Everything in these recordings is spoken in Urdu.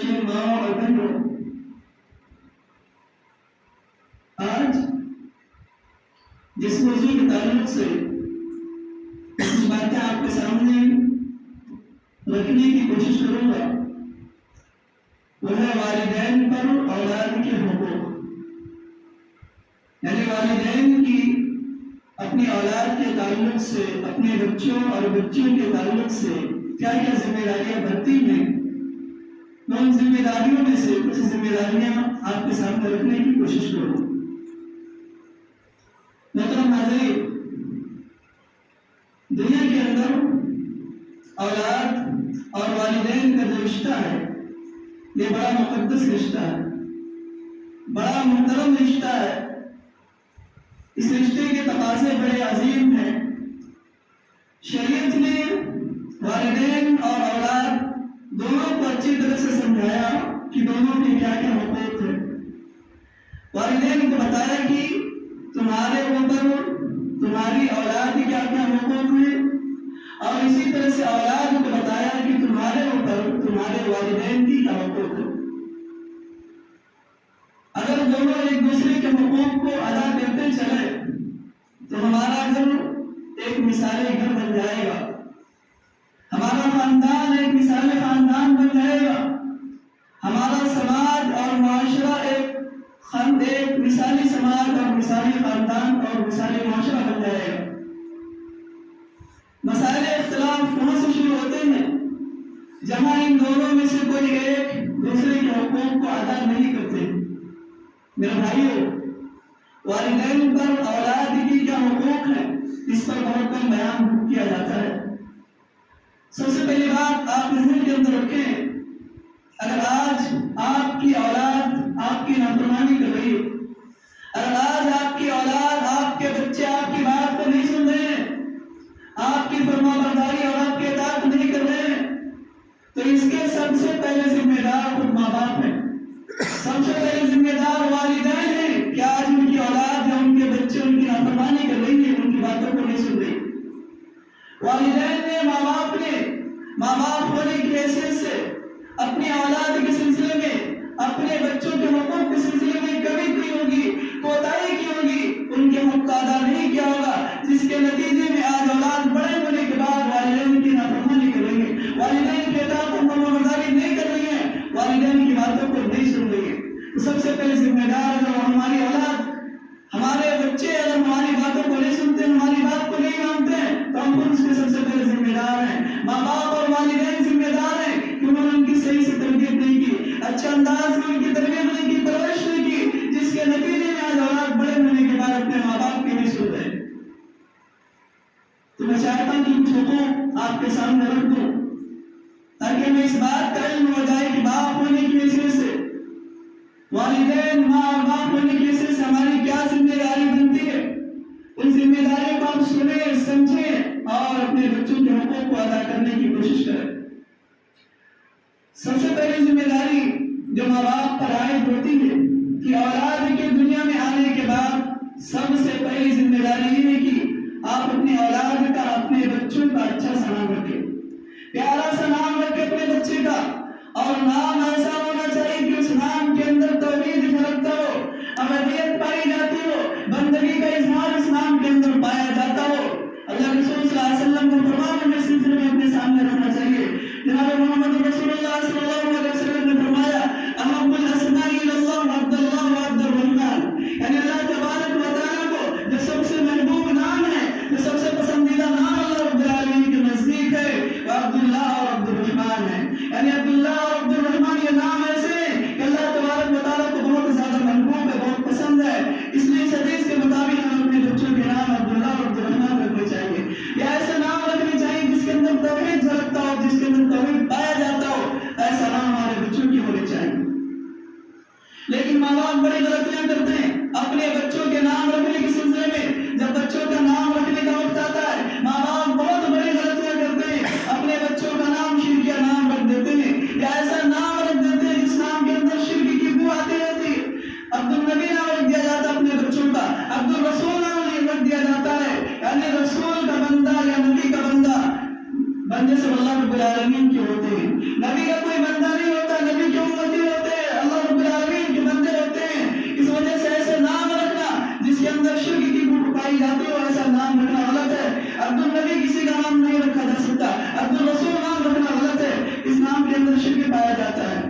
بچے ماں اور بہنوں، آج جس موضوع کے تعلق سے کچھ باتیں آپ کے سامنے رکھنے کی کوشش کروں گا وہ ہے والدین پر اولاد کے حقوق، یعنی والدین کی اپنی اولاد کے تعلق سے، اپنے بچوں اور بچیوں کے تعلق سے کیا کیا ذمہ داریاں بنتی ہیں۔ میں ان ذمہ داریوں میں سے کچھ ذمہ داریاں آپ کے سامنے رکھنے کی کوشش کروں۔ محترم ناظرین، دنیا کے اندر اولاد اور والدین کا جو رشتہ ہے یہ بڑا مقدس رشتہ ہے، بڑا محترم رشتہ ہے۔ اس رشتے کے تقاضے بڑے عظیم ہیں۔ شریعت نے والدین اور اولاد دونوں کو اچھی طرح سے سمجھایا کہ دونوں کے کیا کیا حقوق ہیں۔ والدین کو بتایا کہ تمہارے اوپر تمہاری اولاد کے کیا کیا حقوق ہیں، اور اسی طرح سے اولاد کو بتایا کہ تمہارے اوپر تمہارے والدین کی کیا حقوق ہیں۔ اگر دونوں ایک دوسرے کے حقوق کو ادا کرتے چلے تو ہمارا گھر ایک مثالی گھر بن جائے گا، ہمارا خاندان ایک مثالی خاندان بن جائے گا، ہمارا سماج اور معاشرہ ایک مثالی سماج اور مثالی خاندان اور مثالی معاشرہ بن جائے گا۔ مسائل اختلاف کہاں سے شروع ہوتے ہیں؟ جہاں ان دونوں میں سے کوئی ایک دوسرے کے حقوق کو ادا نہیں کرتے۔ میرے بھائیوں، والدین پر اولاد کی کیا حقوق ہیں اس پر بہت کم بیان کیا جاتا ہے۔ سب سے پہلی بات آپ ذہن کے اندر رکھیں، اگر آج آپ کی اولاد آپ کی نافرمانی کر رہی ہے، اگر آج آپ کی اولاد آپ کے بچے آپ کی بات کو نہیں سن رہے ہیں، آپ کی فرما برداری اور آپ کے اطاعت نہیں کر رہے ہیں، تو اس کے سب سے پہلے ذمہ دار خود ماں باپ ہیں، سب سے پہلے ذمہ دار والدین ہیں کہ آج ان کی اولاد یا ان کے بچے ان کی نافرمانی کر رہی ہے، ان کی باتوں کو نہیں سن رہی۔ والدین نے، ماں باپ ہونے کی حیثیت سے اپنی اولاد کے سلسلے میں، اپنے بچوں کے حقوق کے سلسلے میں کمی کی ہوگی، کوتاہی کی ہوگی، ان کے حق کا ادا نہیں کیا ہوگا، جس کے نتیجے میں آج اولاد بڑے ہونے کے بعد والدین کی نافرمانی کر رہی ہے، والدین کے اطاعت و فرمانبرداری نہیں کر رہی ہے، والدین کی باتوں کو نہیں سن رہی ہے۔ تو سب سے پہلے ذمہ دار اگر ہماری اولاد، ہمارے بچے اگر ہماری باتوں کو نہیں سنتے، ہماری بات کو نہیں مانتے ہیں، تو ہم خود اس کے سب سے پہلے ذمہ دار ہیں۔ ماں باپ اور والدین ذمہ دار ہیں کہ انہوں نے ان کی صحیح سے تربیت نہیں کی، اچھا انداز میں ان کی تربیت نہیں کی، پرورش نہیں کی، جس کے نتیجے میں آج اولاد بڑے ہونے کے بعد اپنے ماں باپ کی نہیں سن رہے۔ تو میں چاہتا ہوں کہ کچھ حقوق آپ کے سامنے رکھ دوں تاکہ ہمیں اس بات کا علم ہو جائے کہ باپ ہونے کی حیثیت سے، والدین، ماں اور باپ ہونے کی حیثیت سے ہماری کیا ذمہ داری بنتی ہے۔ ان ذمہ داریوں کو ہم سنیں، سمجھیں اور اپنے بچوں کے حقوق کو ادا کرنے کی کوشش کریں۔ سب سے پہلی ذمہ داری جو ماں باپ پر عائد ہوتی ہے کہ اولاد کے دنیا میں آنے کے بعد سب سے پہلی ذمہ داری یہ ہے کہ آپ اپنی اولاد کا، اپنے بچوں کا اچھا سا نام رکھیں، پیارا سا نام رکھیں اپنے بچے کا، اور نام ایسا ہونا چاہیے کہ اس نام کے اندر توحید جھلکتا ہو، ابدیت پائی جاتی ہو، بندگی کا اظہار اس نام کے اندر پایا جاتا ہو۔ اللہ رسول صلی اللہ علیہ وسلم کا فرمان ہمیں اس سلسلے میں اپنے سامنے رکھنا چاہیے۔ جناب محمد رسول اللہ صلی اللہ علیہ وسلم نے فرمایا، احب الاسماء الی اللہ عبد اللہ و عبد الرحمن، یعنی اللہ تبارک و تعالیٰ کو جو سب سے محبوب نام ہے، جو سب سے پسندیدہ نام اللہ رب العالمین کے نزدیک ہے، وہ عبد اللہ اور عبد الرحمن ہے۔ یعنی عبداللہ اور عبد الرحمن یہ نام ایسے ہیں کہ اللہ تبارک و تعالیٰ کو بہت زیادہ محبوب ہے، بہت پسند ہے، اس لیے اس حدیث کے مطابق ہمیں اپنے بچوں کے نام عبداللہ اور عبد الرحمن رکھنے چاہیے، یا ایسے نام رکھنے چاہیے جس کے اندر توحید جھلکتا ہو، جس کے اندر توحید پایا جاتا ہو، ایسا نام ہمارے بچوں کی ہونے چاہیے۔ لیکن ماں باپ بڑی غلطیاں کرتے ہیں اپنے بچوں کے نام رکھنے کے سلسلے میں۔ جب بچوں کا نام رکھنے کا وقت آتا ہے، ماں باپ بہت بڑی غلطیاں کرتے ہیں، اپنے بچوں کا نام شرکیہ نام رکھ دیتے ہیں، یا ایسا نام رکھ دیتے ہیں جس نام کے اندر شرک کی بو آتی رہتی ہے۔ عبد النبی نام رکھ دیا جاتا ہے اپنے بچوں کا، عبد الرسول نام رکھ دیا جاتا ہے، یعنی رسول کا بندہ یا نبی کا بندہ، بندے سے اللہ رب العالمین کے ہوتے ہیں، نبی کا کوئی بندہ نہیں ہوتا، نبی کی امت جاتا ہے.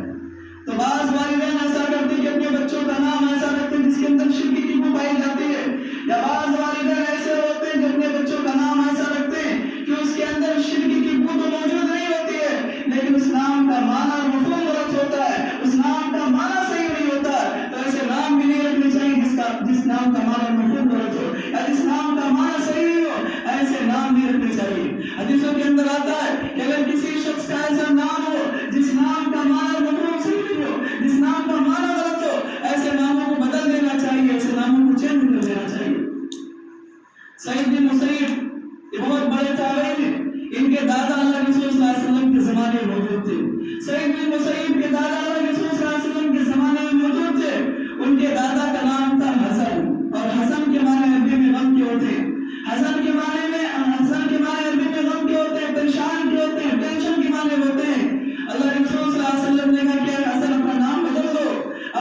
تو بعض والدین ایسا کرتے کہ اپنے بچوں کا نام ایسا رکھتے جس کے اندر شرک کی بو پائی جاتی ہے، یا بعض والدین ایسے ہوتے ہیں جو اپنے بچوں کا نام ایسا رکھتے ہیں کہ اس کے اندر شرک کی بو تو موجود نہیں ہوتی ہے، لیکن اس نام کا معنی اور مفہوم غلط ہوتا ہے، اس نام کا معنی صحیح نہیں ہوتا ہے. تو ایسے نام بھی نہیں رکھنے چاہیے جس نام کا معنی اور مفہوم غلط ہو، یا جس نام کا معنی صحیح نہیں ہو، ایسے نام نہیں رکھنے چاہیے. حدیثوں کے اندر آتا ہے کہ اگر کسی شخص کا ایسا نام ہو جس نام کا معنی اور مفہوم صحیح نہیں ہو، جس نام کا معنی غلط ہو، ایسے ناموں کو بدل دینا چاہیے، ایسے ناموں کو چینج کر دینا چاہیے. سعید بن مسیب یہ بہت بڑے تابعی ہیں، ان کے دادا اللہ رسول صلی اللہ علیہ وسلم کے زمانے میں موجود تھے. سعید بن مسیب کے دادا اللہ رسول صلی اللہ علیہ وسلم کے زمانے میں موجود تھے. ان کے دادا کا نام تھا حسن، اور حسن کے معنی عربی میں غم کے ہوتے ہیں. حسن کے معنی عربی میں غم کے ہوتے ہیں، پریشان کے ہوتے ہیں، ٹینشن کے معنی ہوتے ہیں. اللہ رسول صلی اللہ علیہ وسلم نے کہا کہ حسن اپنا نام بدل دو،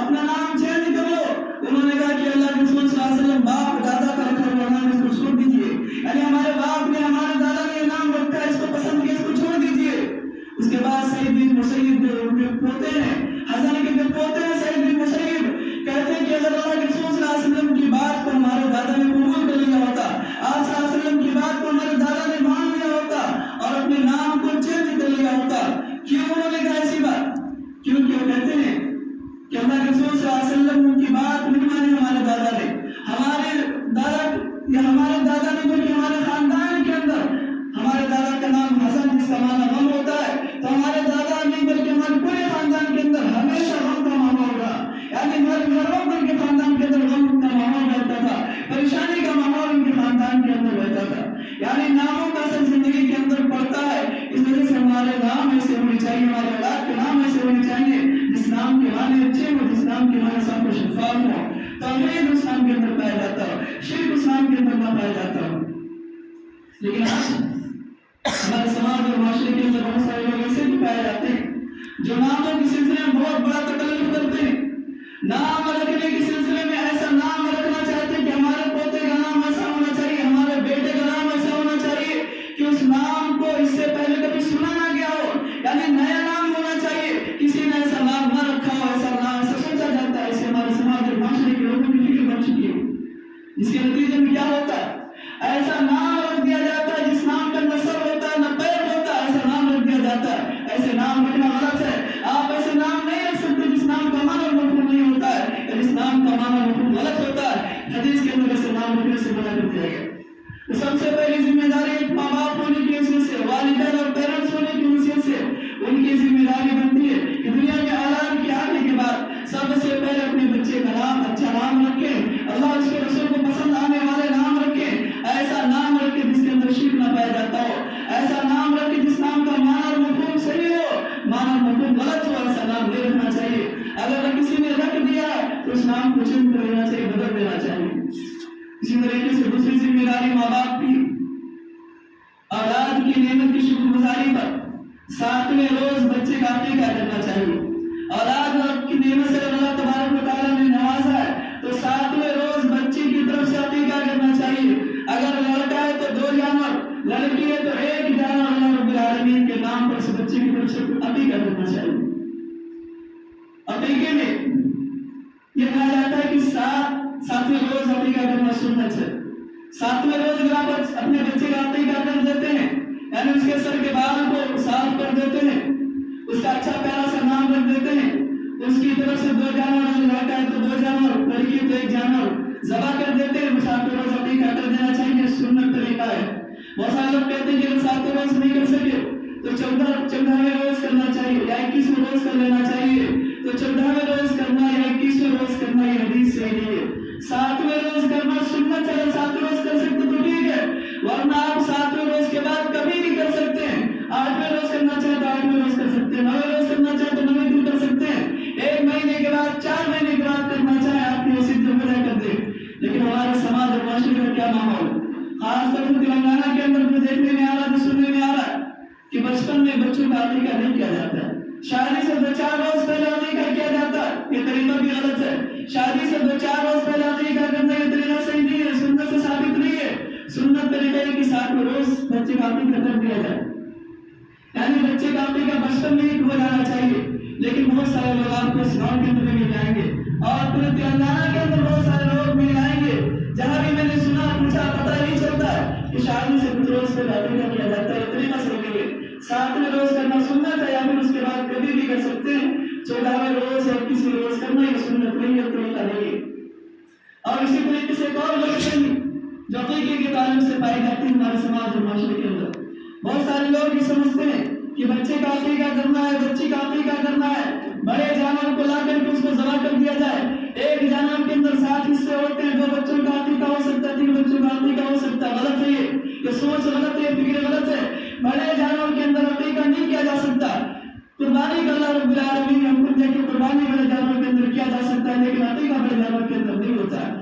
اپنا نام چینج کر لو. انہوں نے کہا کہ اللہ رسول صلی اللہ علیہ وسلم باپ دادا کا رکھا ہوا نام اس کو چھوڑ دیجیے، یعنی ہمارے باپ نے ہمارے دادا نے یہ نام رکھا ہے، اس کو پسند کیا، اس کو چھوڑ دیجیے. اس کے بعد سعید بن مسیب جو پوتے ہیں، حسن کے جو پوتے ہیں سعید بن مسیب، کہتے ہیں کہ اگر اللہ رسول صلی اللہ علیہ وسلم کی بات کو ہمارے دادا نے قبول کر لیا ہوتا، آپ صلی اللہ علیہ وسلم کی بات کو ہمارے دادا نے مان لیا ہوتا اور اپنے نام کو چینج کر لیا ہوتا. کیوں انہوں نے کہا ایسی بات؟ کیونکہ وہ کہتے ہیں کہ اللہ رسول صلی اللہ علیہ وسلم کی بات نہیں مانی ہمارے دادا نے. ہمارے دادا نے جو کہ ہمارے خاندان کے اندر ہمارے دادا کا نام حسن جس کا معنی غم ہوتا ہے، تو ہمارے دادا نہیں بلکہ ہمارے پورے خاندان کے اندر ہمیشہ غم کا ماحول رہا، یعنی ہمارے گھروں کے خاندان کے اندر غم کا ماحول رہتا تھا، پریشانی کا ماحول ان کے خاندان کے اندر رہتا تھا. یعنی ناموں کا اثر زندگی کے اندر پڑتا ہے. اس وجہ سے ہمارے نام ایسے ہونے چاہیے، ہمارے اولاد کے نام ایسے ہونے چاہیے جس نام کے معنی اچھے ہو، جس نام کے معنی سب کو شفاف ہو، توحید اس نام کے اندر پایا جاتا ہو، شرک اس نام کے اندر نہ پایا جاتا ہو. لیکن آج ہمارے سماج اور معاشرے کے اندر بہت سارے لوگ ایسے بھی پائے جاتے ہیں جو ناموں کے سلسلے میں بہت بڑا تکلف کرتے ہیں. نام رکھنے کے سلسلے میں ایسا نام رکھنا چاہتے ہیں کہ ہمارے پوتے کا نام ایسا ہونا چاہیے، ہمارے بیٹے کا نام ایسا ہونا چاہیے کہ اس نام کو اس سے پہلے کبھی سنا نہ گیا ہو، یعنی نیا نام ہونا چاہیے، کسی نے ایسا نام نہ رکھا ہو، ایسا نام ایسا سوچا جاتا ہے. ایسے ہمارے سماج اور معاشرے کے لوگوں کی فکر بن چکی ہے، جس کے نتیجے میں کیا ہوتا ہے، ایسا نام رکھ دیا جاتا ہے جس نام کا نہ سر ہوتا ہے نہ پیر ہوتا ہے، ایسا نام رکھ دیا جاتا ہے. ایسے نام رکھنا غلط ہے. آپ ایسے نام نہیں رکھ سکتے جس نام کا معنی اور مفہوم نہیں ہوتا ہے، یا جس نام کا معنی اور مفہوم غلط ہوتا ہے. حدیث کے اندر ایسے نام رکھنے سے منع کر دیا گیا. تو سب سے پہلی ذمہ داری ماں باپ ہونے کی حیثیت سے، والدین اور پیرنٹس ہونے کی حیثیت سے ان کی ذمہ داری بنتی ہے کہ دنیا میں اولاد کے آنے کے بعد سب سے پہلے اپنے بچے کا نام اچھا نام رکھیں، اللہ اس کے رسول کو پسند آنے والے نام رکھیں. ایسا نام رکھے جس کے اندر شرک نہ پایا جاتا ہو، ایسا نام رکھے جس نام کا معنی اور مفہوم صحیح ہو، معنی اور مفہوم غلط ہو، ایسا نام نہیں رکھنا چاہیے. اگر کسی نے رکھ دیا تو اس نام کو چینج کر دینا چاہیے، بدل دینا چاہیے. اسی طریقے سے دوسری ذمہ داری ماں باپ کی، اولاد کی نعمت کی شکر گزاری پر 7ویں روز بچے کا عقیقہ کرنا چاہیے. اولاد کی نعمت سے اللہ تبارک و تعالیٰ نے نوازا ہے تو 7ویں روز بچے کی طرف سے عقیقہ کرنا چاہیے. اگر لڑکا ہے تو 2 جانور، لڑکی ہے تو 1 جانور اللہ رب العالمین کے نام پر سے بچے کی طرف سے عقیقہ کرنا چاہیے. عقیقے میں یہ کہا جاتا ہے کہ 7ویں روز عقیقہ کرنا سنت ہے. 7ویں روز اگر آپ اپنے بچے کا عقیقہ کر دیتے ہیں، یعنی اس کے سر کے بال کو صاف کر دیتے ہیں، اس کا اچھا پیارا سا نام رکھ دیتے ہیں، اس کی طرف سے 2 جانور، لڑکا ہے تو 2 جانور، لڑکی ہے تو 1 جانور ذبح کر دیتے ہیں. 7ویں روز عقیقہ کر دینا چاہیے، سنت طریقہ ہے. بہت سارے لوگ کہتے ہیں کہ اگر 7ویں روز نہیں کر سکے تو 14ویں روز کرنا چاہیے یا 21ویں روز کر لینا چاہیے. تو 14ویں روز کرنا یا 21ویں روز کرنا یہ حدیث صحیح نہیں ہے. 7ویں روز کرنا سنت ہے. اگر 7ویں روز کر سکتے تو ٹھیک ہے، ورنہ آپ 7ویں روز کے بعد کبھی نہیں کر سکتے ہیں. 8ویں روز کرنا چاہے تو 8ویں روز کر سکتے ہیں، 9ویں روز کرنا چاہے تو 9ویں دن کر سکتے ہیں. 1 مہینے کے بعد 4 مہینے کے بعد کرنا چاہے آپ کی حیثیت جو پیدا کر دے. لیکن ہمارے سماج اور معاشرے میں کیا ماحول، خاص طور سے تلنگانہ کے اندر جو دیکھنے میں آ رہا ہے، سننے میں آ رہا ہے کہ بچپن میں بچوں کا عقیقہ نہیں کیا جاتا ہے. شادی سے 2-4 روز پہلے عقیقہ کیا جاتا ہے، یہ طریقہ بھی غلط ہے. شادی سے 2-4 روز پہلے عقیقہ کرنا یہ طریقہ صحیح نہیں ہے، سنت سے ثابت نہیں ہے. سنت طریقہ ہے کہ 7ویں روز بچے کا عقیقہ کر دیا جائے، یعنی بچے کا عقیقہ بچپن میں ہی ہو جانا چاہیے. بہت سارے لوگ آپ کو اس گاؤں کے اندر مل جائیں گے اور پورے تلنگانہ کے اندر بہت سارے لوگ مل جائیں گے جہاں بھی میں نے سنا پوچھا پتہ نہیں چلتا کہ شادی سے کچھ روز پہلے عقیقہ کیا جاتا ہے اتنی بس ہوگی ہے 7ویں روز کرنا سنت ہے یا پھر اس کے بعد کبھی بھی کر سکتے ہیں 14ویں روز یا کسی روز کرنا یہ سنت نہیں ہے طریقہ نہیں ہے اور اسی طریقے سے ایک اور لوگ جو عقیقے کی تعلیم سے پائی جاتی ہے ہمارے سماج اور معاشرے کے اندر بہت سارے لوگ یہ سمجھتے ہیں کہ بچے کا عقیقہ کرنا ہے بچی کا عقیقہ کرنا ہے بڑے جانور کو لا کر کے اس کو ذبح کر دیا جائے ایک جانور کے اندر 7 حصے ہوتے ہیں 2 بچوں کا عقیقہ ہو سکتا ہے 3 بچوں کا عقیقہ ہو سکتا ہے غلط ہے یہ سوچ غلط ہے فکر غلط ہے بڑے جانور کے اندر عقیقہ نہیں کیا جا سکتا قربانی کا اللہ رب العالمین نے حکم دیا کہ قربانی بڑے جانور کے اندر کیا جا سکتا ہے لیکن عقیقہ بڑے جانور کے اندر نہیں ہوتا ہے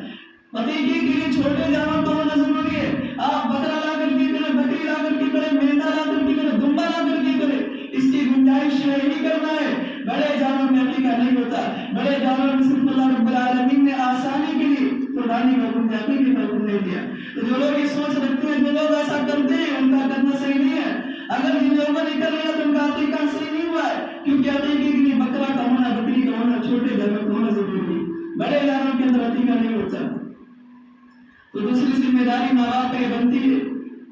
عقیقے کے لیے چھوٹے جانور کا ہونا ضروری ہے آپ بکرا لا کر کے کریں بکری لا کر کے کریں مینڈا لا کر کے کریں دمبا لا کر کے کریں اس کی گنجائش نہیں کرنا ہے بڑے جانور میں عقیقہ نہیں ہوتا بڑے جانور میں صرف اللہ رب العالمین نے آسانی کے لیے قربانی کا حکم دیا عقیقے کا حکم نہیں دیا تو جو لوگ یہ سوچ رکھتے ہیں جو لوگ ایسا کرتے ہیں ان کا کرنا صحیح نہیں ہے اگر جن لوگوں نے کر لیا تو ان کا عقیقہ صحیح نہیں ہوا ہے کیونکہ عقیقے کے لیے بکرا کا ہونا بکری کا ہونا چھوٹے جانور کا ہونا ضروری ہے بڑے جانور کے اندر عقیقہ نہیں ہوتا تو دوسری ذمہ داری ماں باپ پہ بنتی ہے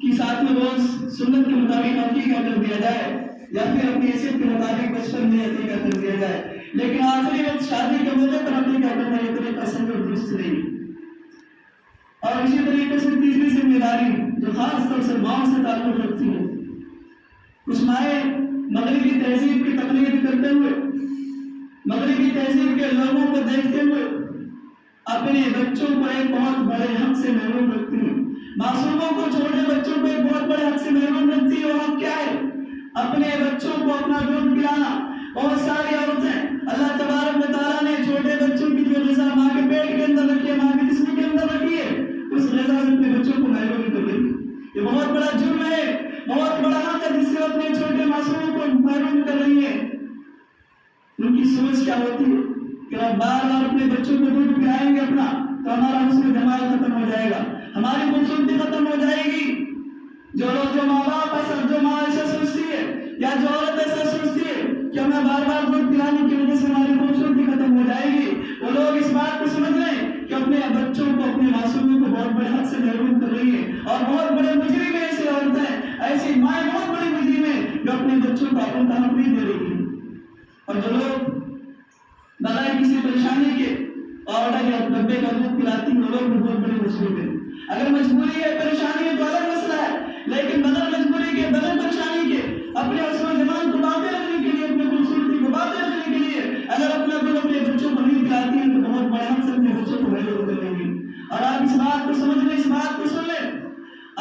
کہ 7ویں روز سنت کے مطابق عقیقہ کر دیا جائے یا پھر اپنی حیثیت کے مطابق بچپن میں عقیقہ کر دیا جائے لیکن آخری وقت شادی کے موقع پر عقیقہ کرنا یہ طریقہ صحیح اور درست نہیں اور اسی طریقے سے تیسری ذمہ داری جو خاص طور سے ماں سے تعلق رکھتی ہے کچھ مائیں مغربی تہذیب کی تقلید کرتے ہوئے مغربی تہذیب کے لوگوں کو دیکھتے ہوئے اپنے بچوں کو ایک بہت بڑے حق سے محروم رکھتی ہیں معصوموں کو چھوٹے بچوں کو ایک بہت بڑے حق سے محروم رکھتی ہے اور حق کیا ہے اپنے بچوں کو اپنا دودھ پلانا بہت ساری عورتیں اللہ تبارک و تعالیٰ نے چھوٹے بچوں کی جو غذا ماں کے پیٹ کے اندر رکھی ہے ماں کے جسم کے اندر رکھی ہے اس غذا سے اپنے بچوں کو محروم کر رہی ہے یہ بہت بڑا جرم ہے بہت بڑا حق ہے جس سے اپنے چھوٹے معصوموں کو محروم کر رہی ہے ان کی سوچ کیا ہوتی ہے کہ ہم بار بار اپنے بچوں کو دودھ پلائیں گے اپنا تو ہمارا حسن جمال ختم ہو جائے گا ہماری خوبصورتی ختم ہو جائے گی جو ماں باپ ایسا جو ماں ایسا سوچتی ہے یا جو عورت ایسا سوچتی ہے کہ ہمیں بار بار دودھ پلانے کی وجہ سے ہماری خوبصورتی ختم ہو جائے گی وہ لوگ اس بات کو سمجھ رہے ہیں کہ اپنے بچوں کو اپنے معصوموں کو بہت بڑے حد سے محروم کر رہی ہے اور بہت بڑے مجرم ہیں ایسے عورتیں ایسی مائیں بہت بڑی مجرم ہیں جو اپنے بچوں کو اپنا حق نہیں دے رہی اور جو لوگ بغیر کسی پریشانی کے آرڈر یا ڈبے کا دودھ پلاتی ہیں وہ لوگ بھی بہت بڑے مجرم ہیں اگر مجبوری ہے پریشانی ہے تو الگ مسئلہ ہے لیکن بغیر مجبوری کے بغیر پریشانی کے اپنے حسن و جمال کو باقی رکھنے کے لیے اپنے خوبصورتی کو باقی رکھنے کے لیے اگر اپنا دودھ اپنے بچوں کو نہیں پلاتی ہیں تو بہت بڑے حد سے اپنے بچوں کو محروم کر دیں گے اور آپ اس بات کو سمجھ لیں اس بات کو سن لیں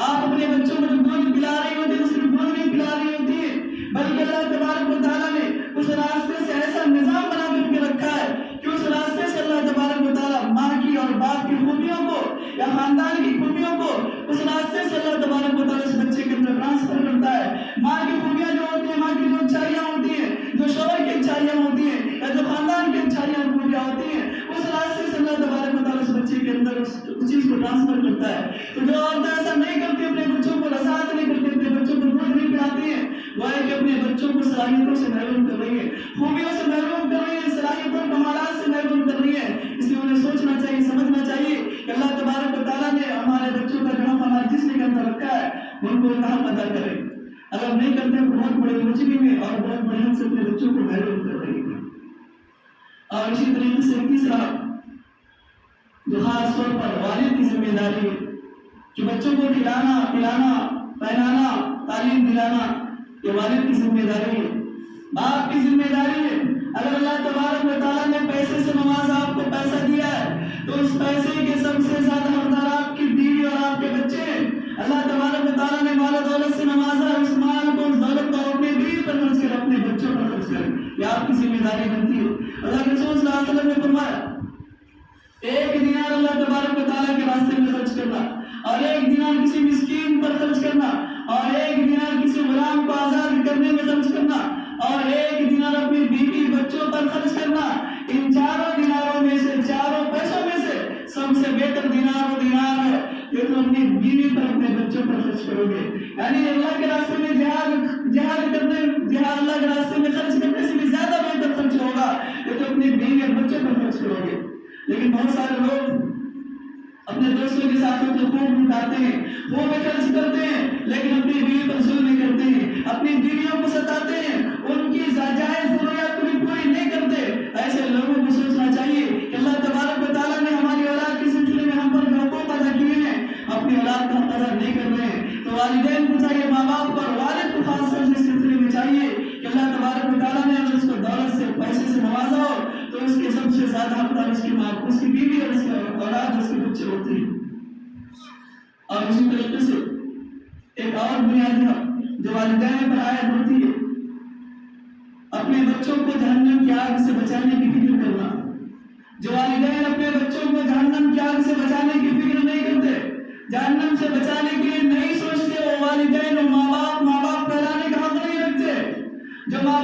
آپ اپنے بچوں کو جب دودھ پلا رہی ہوتی ہے صرف دودھ نہیں پلا رہی ہوتی ہے بلکہ اللہ تبارک و تعالیٰ نے اس راستے سے ایسا نظام بنا کر کے رکھا ہے کہ اس راستے سے اللہ تبارک و تعالیٰ ماں کی اور باپ کی خوبیوں کو یا خاندان کی خوبیوں کو اس راستے سے اللہ تبارک و تعالیٰ اس بچے کے اندر ٹرانسفر کرتا ہے ماں کی خوبیاں جو ہوتی ہیں ماں کی جو اچھائیاں ہوتی ہیں جو شوہر کی اچھائیاں ہوتی ہیں یا جو خاندان کی اچھائیاں خوبیاں ہوتی ہیں اس راستے سے اللہ تبارک و تعالیٰ اس بچے کے اندر اس چیز کو ٹرانسفر کرتا ہے تو جو عورتیں ایسا نہیں کرتی اپنے بچوں کو رضاعت نہیں کرتی اپنے بچوں کو دودھ نہیں پلاتی ہیں وہ ہے کہ اپنے بچوں کو صلاحیتوں سے محروم کر رہی ہے خوبیوں سے محروم کر رہی ہے صلاحیتوں کمالات سے محروم کر رہی ہے اس لیے انہیں سوچنا چاہیے سمجھنا چاہیے کہ اللہ تبارک و تعالیٰ نے ہمارے بچوں کا جو ہمارے جسم کے اندر رکھا ہے ان کو حق ادا کرے اگر نہیں کرتے تو بہت بڑے مجرم میں اور بہت بڑے حد سے اپنے بچوں کو محروم کر رہی ہے اور اسی طریقے سے تیسرا جو خاص طور پر والد کی ذمہ داری ہے کہ بچوں کو کھلانا پلانا پہنانا تعلیم دلانا یہ والد کی ذمہ داری ہے باپ کی ذمہ داری ہے اگر اللہ تبارک و تعالیٰ نے پیسے سے نوازا آپ کو پیسہ دیا ہے تو اس پیسے کے سب سے زیادہ حقدار آپ کی بیوی اور آپ کے بچے ہیں اللہ تبارک و تعالیٰ نے مال و دولت سے نوازا ہے اس مال کو اس دولت کو اپنے بیوی پر خرچ کریں اپنے بچوں پر خرچ کریں یہ آپ کی ذمہ داری بنتی ہے اللہ کے رسول صلی اللہ علیہ وسلم نے فرمایا ایک دینار اللہ تبارک و تعالیٰ کے راستے میں خرچ کرنا اور ایک دینار کسی مسکین پر خرچ کرنا اور ایک دینار کسی غلام کو آزاد کرنے میں خرچ کرنا اور ایک دینار اپنی بیوی بچوں پر خرچ کرنا ان چاروں دیناروں میں سے چاروں پیسوں میں سے سب سے بہتر دینار و دینار ہے کہ تم اپنی بیوی پر اپنے بچوں پر خرچ کرو گے یعنی اللہ کے راستے میں جہاد کرنے جہاد اللہ کے راستے میں خرچ کرنے سے بھی زیادہ بہتر خرچ ہوگا لیکن بہت سارے لوگ اپنے دوستوں کے ساتھ خوب لٹاتے ہیں، خوب خرچ کرتے ہیں، لیکن اپنی بیوی پر ظلم کرتے ہیں، اپنی بیویوں کو ستاتے ہیں، ان کی جائز ضروریات کو بھی پوری نہیں کرتے۔ ایسے لوگوں کو سوچنا چاہیے کہ اللہ تبارک و تعالیٰ نے ہماری اولاد کے سلسلے میں ہم پر جو حقوق ادا کیے ہیں، اپنی اولاد کا ہم ادا نہیں کر رہے ہیں، تو والدین کو چاہیے، ماں باپ پر، والد کو خاص طور سے اس سلسلے میں چاہیے کہ اللہ تبارک و تعالیٰ نے اگر اس کو دولت سے، پیسے سے نوازا ہو تو اس کے سب سے زیادہ حقدار اس کی ماں، اس کی بیوی اور اس کی اولاد، اس کے بچے ہوتے ہیں۔ اور اسی طریقے سے ایک اور بنیادی حق جو والدین پر عائد ہوتی ہے، اپنے بچوں کو جہنم کی آگ سے بچانے کی فکر کرنا۔ جو والدین اپنے بچوں کو جہنم کی آگ سے بچانے کی فکر نہیں کرتے، جہنم سے بچانے کے لیے نہیں سوچتے، وہ والدین اور ماں باپ کہلانے کا حق نہیں رکھتے۔ جو